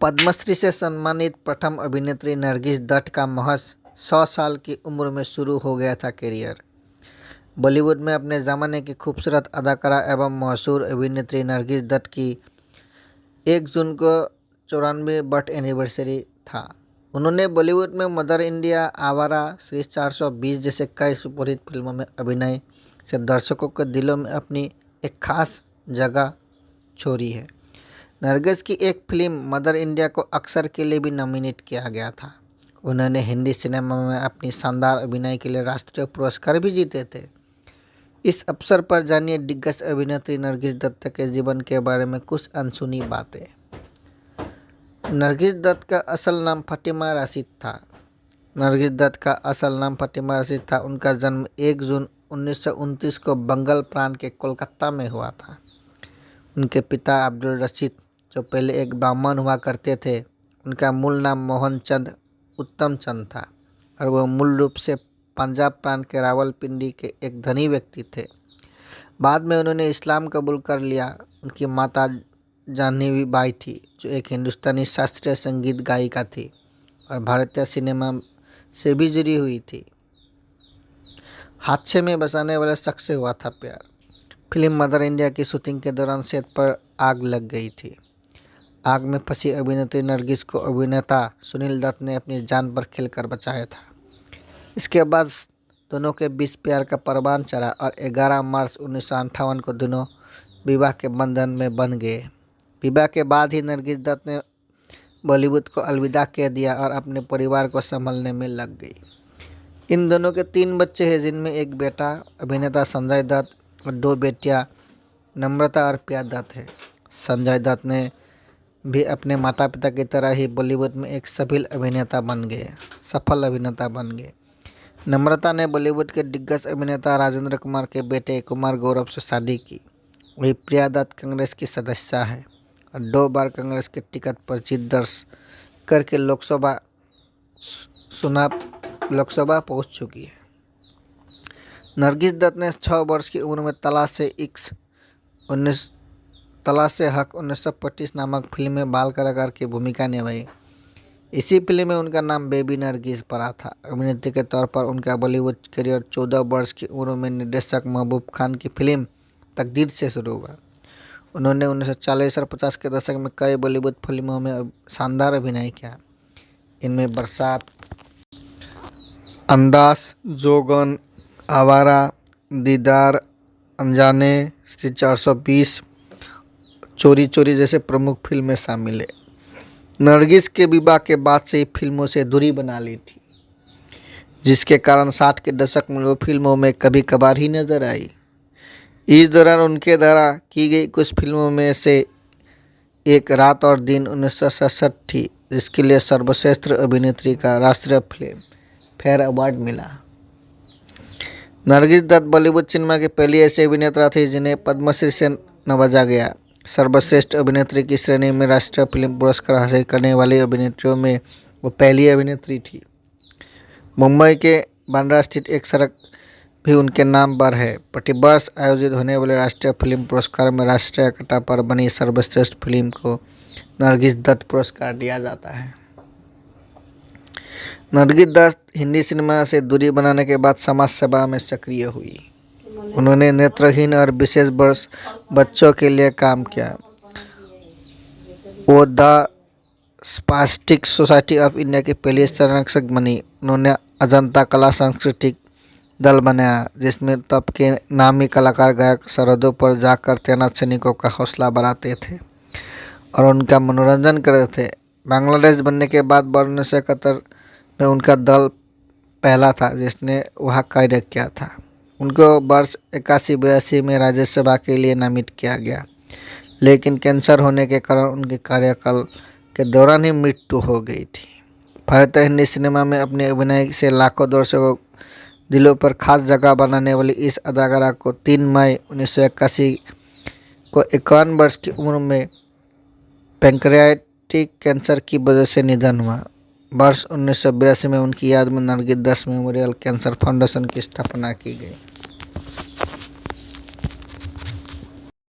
पद्मश्री से सम्मानित प्रथम अभिनेत्री नरगिस दत्त का महज 100 साल की उम्र में शुरू हो गया था करियर। बॉलीवुड में अपने ज़माने की खूबसूरत अदाकारा एवं मशहूर अभिनेत्री नरगिस दत्त की 1 जून को 94 बर्थ एनिवर्सरी था। उन्होंने बॉलीवुड में मदर इंडिया, आवारा, श्री 420 जैसे कई सुपरहिट फिल्मों में अभिनय से दर्शकों के दिलों में अपनी एक खास जगह छोड़ी है। नरगिस की एक फिल्म मदर इंडिया को ऑस्कर के लिए भी नॉमिनेट किया गया था। उन्होंने हिंदी सिनेमा में अपनी शानदार अभिनय के लिए राष्ट्रीय पुरस्कार भी जीते थे। इस अवसर पर जानिए दिग्गज अभिनेत्री नरगिस दत्त के जीवन के बारे में कुछ अनसुनी बातें। नरगिस दत्त का असल नाम फातिमा राशिद था। नरगिस दत्त का असल नाम फातिमा राशिद था। उनका जन्म 1 जून 1929 को बंगाल प्रांत के कोलकाता में हुआ था। उनके पिता अब्दुल रशीद, जो पहले एक ब्राह्मण हुआ करते थे, उनका मूल नाम मोहन चंद उत्तम चंद था और वह मूल रूप से पंजाब प्रांत के रावलपिंडी के एक धनी व्यक्ति थे। बाद में उन्होंने इस्लाम कबूल कर लिया। उनकी माता जाह्नवी बाई थी, जो एक हिंदुस्तानी शास्त्रीय संगीत गायिका थी और भारतीय सिनेमा से भी जुड़ी हुई थी। हादसे में बचाने वाले शख्स से हुआ था प्यार। फिल्म मदर इंडिया की शूटिंग के दौरान सेट पर आग लग गई थी। आग में फंसी अभिनेत्री नरगिस को अभिनेता सुनील दत्त ने अपनी जान पर खेलकर बचाया था। इसके बाद दोनों के बीच प्यार का परवान चढ़ा और 11 मार्च 1958 को दोनों विवाह के बंधन में बंध गए। विवाह के बाद ही नरगिस दत्त ने बॉलीवुड को अलविदा कह दिया और अपने परिवार को संभालने में लग गई। इन दोनों के 3 बच्चे हैं, जिनमें एक बेटा अभिनेता संजय दत्त और 2 बेटियां नम्रता और प्रिया दत्त है। संजय दत्त ने भी अपने माता पिता की तरह ही बॉलीवुड में एक सफल अभिनेता बन गए। नम्रता ने बॉलीवुड के दिग्गज अभिनेता राजेंद्र कुमार के बेटे कुमार गौरव से शादी की। वही प्रिया दत्त कांग्रेस की सदस्य है और 2 बार कांग्रेस के टिकट पर जीत दर्ज करके लोकसभा पहुंच चुकी है। नरगिस दत्त ने 6 वर्ष की उम्र में तलाश से हक 1925 नामक फिल्म में बाल कलाकार की भूमिका निभाई। इसी फिल्म में उनका नाम बेबी नरगिस पड़ा था। अभिनेत्री के तौर पर उनका बॉलीवुड करियर 14 वर्ष की उम्र में निर्देशक महबूब खान की फिल्म तकदीर से शुरू हुआ। उन्होंने 1940 और 50 के दशक में कई बॉलीवुड फिल्मों में शानदार अभिनय किया। इनमें बरसात, अंदाज, जोगन, आवारा, दीदार, अनजाने, श्री 420, चोरी चोरी जैसे प्रमुख फिल्में शामिल है। नरगिस के विवाह के बाद से ही फिल्मों से दूरी बना ली थी, जिसके कारण 60 के दशक में वो फिल्मों में कभी कभार ही नजर आई। इस दौरान उनके द्वारा की गई कुछ फिल्मों में से एक रात और दिन 1967 थी, जिसके लिए सर्वश्रेष्ठ अभिनेत्री का राष्ट्रीय फिल्म फेयर अवार्ड मिला। नरगिस दत्त बॉलीवुड सिनेमा की पहली ऐसी अभिनेता थी जिन्हें पद्मश्री से नवाजा गया। सर्वश्रेष्ठ अभिनेत्री की श्रेणी में राष्ट्रीय फिल्म पुरस्कार हासिल करने वाली अभिनेत्रियों में वो पहली अभिनेत्री थी। मुंबई के बांद्रा स्थित एक सड़क भी उनके नाम पर है। प्रतिवर्ष आयोजित होने वाले राष्ट्रीय फिल्म पुरस्कार में राष्ट्रीय कटा पर बनी सर्वश्रेष्ठ फिल्म को नरगिस दत्त पुरस्कार दिया जाता है। नरगिस दत्त हिंदी सिनेमा से दूरी बनाने के बाद समाज सेवा में सक्रिय हुई। उन्होंने नेत्रहीन और विशेष बच्चों के लिए काम किया। वो the spastic society of India की पहली संरक्षक बनी। उन्होंने अजंता कला सांस्कृतिक दल बनाया, जिसमें तब के नामी कलाकार गायक सरहदों पर जाकर तैनात सैनिकों का हौसला बढ़ाते थे और उनका मनोरंजन करते थे। बांग्लादेश बनने के बाद 1971 में उनका दल पहला था जिसने वहाँ कार्य किया था। उनको वर्ष 81-82 में राज्यसभा के लिए नामित किया गया, लेकिन कैंसर होने के कारण उनके कार्यकाल के दौरान ही मृत्यु हो गई थी। भारतीय हिंदी सिनेमा में अपने अभिनय से लाखों दर्शकों दिलों पर खास जगह बनाने वाली इस अदाकारा को 3 मई 1981 को 51 वर्ष की उम्र में पैंक्रियाटिक कैंसर की वजह से निधन हुआ। वर्ष 1982 में उनकी याद में Nargis Dutt memorial cancer foundation की स्थापना की गई।